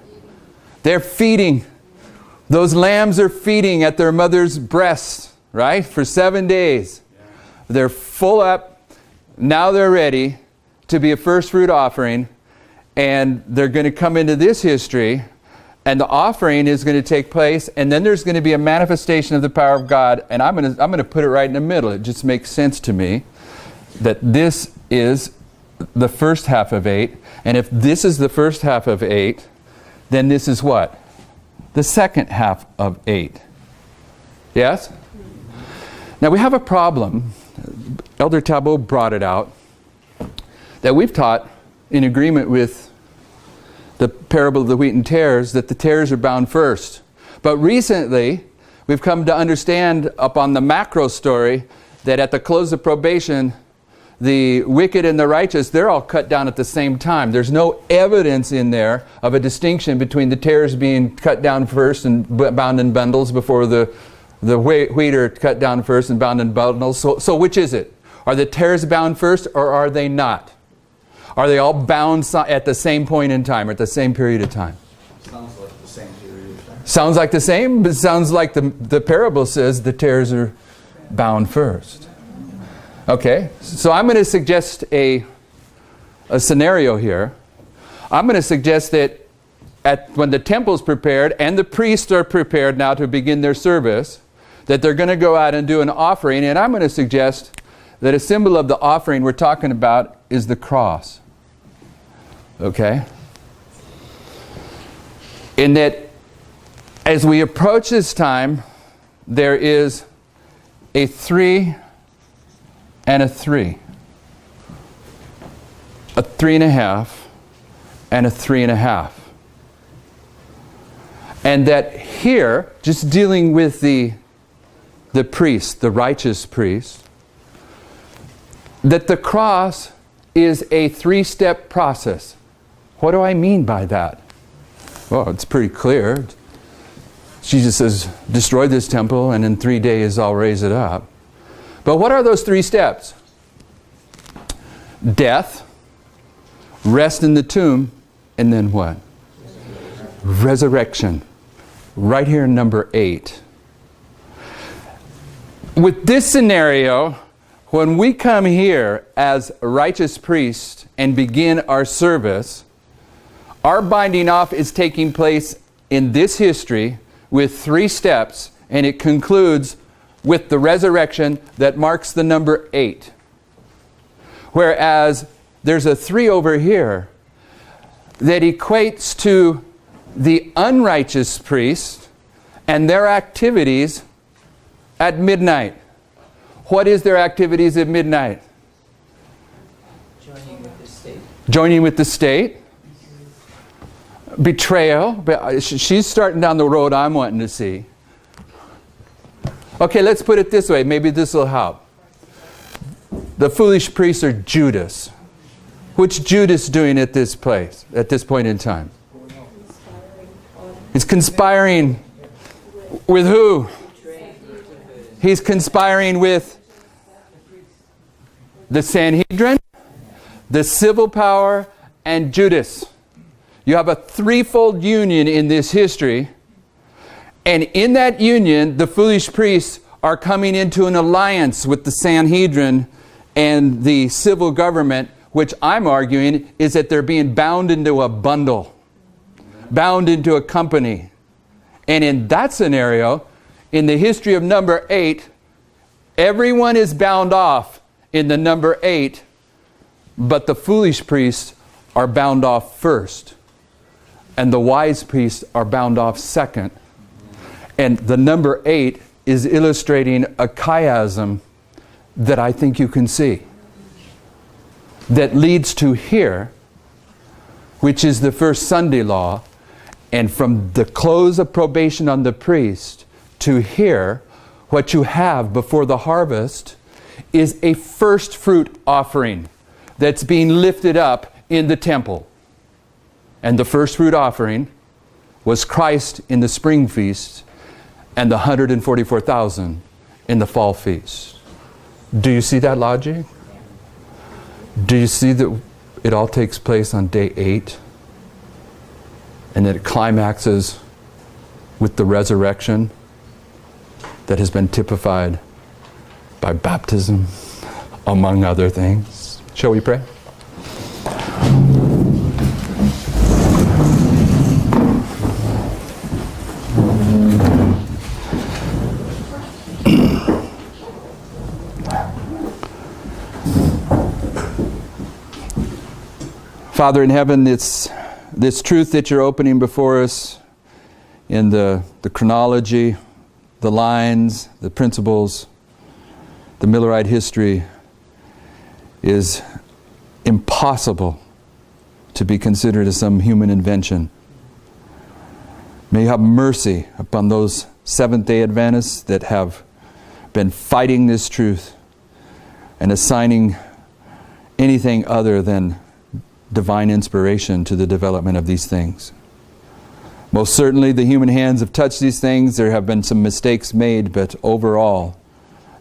A: They're feeding. Those lambs are feeding at their mother's breasts, right? For 7 days. They're full up. Now they're ready to be a first fruit offering. And they're going to come into this history. And the offering is going to take place. And then there's going to be a manifestation of the power of God. And I'm going to put it right in the middle. It just makes sense to me that this is the first half of 8. And if this is the first half of 8, then this is what? The second half of 8. Yes? Now we have a problem. Elder Talbot brought it out, that we've taught in agreement with the parable of the wheat and tares, that the tares are bound first. But recently, we've come to understand upon the macro story that at the close of probation, the wicked and the righteous, they're all cut down at the same time. There's no evidence in there of a distinction between the tares being cut down first and bound in bundles before the wheat are cut down first and bound in bundles. So which is it? Are the tares bound first or are they not? Are they all bound at the same point in time or at the same period of time?
E: Sounds like the same period of time.
A: Sounds like the same, but sounds like the parable says the tares are bound first. Okay, so I'm going to suggest a scenario here. I'm going to suggest that when the temple's prepared and the priests are prepared now to begin their service, that they're going to go out and do an offering, and I'm going to suggest that a symbol of the offering we're talking about is the cross. Okay? In that, as we approach this time, there is a 3 and a 3. A 3.5 and a 3.5. And that here, just dealing with the priest, the righteous priest, that the cross is a 3-step process. What do I mean by that? Well, it's pretty clear. Jesus says, destroy this temple and in 3 days I'll raise it up. But what are those 3 steps? Death, rest in the tomb, and then what? Resurrection. Right here in number 8. With this scenario, when we come here as righteous priests and begin our service, our binding off is taking place in this history with 3 steps, and it concludes with the resurrection that marks the number 8. Whereas there's a 3 over here that equates to the unrighteous priest and their activities at midnight. What is their activities at midnight?
D: Joining with the state.
A: Joining with the state. Betrayal. She's starting down the road I'm wanting to see. Okay, let's put it this way. Maybe this will help. The foolish priests are Judas. What's Judas doing at this place, at this point in time? He's conspiring with who? He's conspiring with the Sanhedrin, the civil power, and Judas. You have a 3-fold union in this history. And in that union, the foolish priests are coming into an alliance with the Sanhedrin and the civil government, which I'm arguing is that they're being bound into a bundle, bound into a company. And in that scenario, in the history of number 8, everyone is bound off in the number 8, but the foolish priests are bound off first, and the wise priests are bound off second. And the number 8 is illustrating a chiasm that I think you can see, that leads to here, which is the first Sunday law, and from the close of probation on the priest to here, what you have before the harvest is a first fruit offering that's being lifted up in the temple. And the first fruit offering was Christ in the spring feast and the 144,000 in the fall feast. Do you see that logic? Do you see that it all takes place on day 8? And that it climaxes with the resurrection that has been typified by baptism, among other things. Shall we pray? Father in heaven, it's this truth that you're opening before us in the chronology, the lines, the principles, the Millerite history is impossible to be considered as some human invention. May you have mercy upon those Seventh-day Adventists that have been fighting this truth and assigning anything other than divine inspiration to the development of these things. Most certainly the human hands have touched these things. There have been some mistakes made, but overall,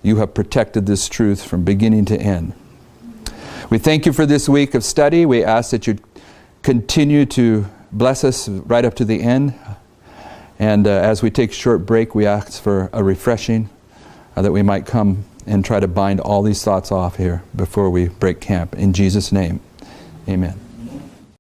A: you have protected this truth from beginning to end. We thank you for this week of study. We ask that you continue to bless us right up to the end. And as we take a short break, we ask for a refreshing that we might come and try to bind all these thoughts off here before we break camp. In Jesus' name, amen.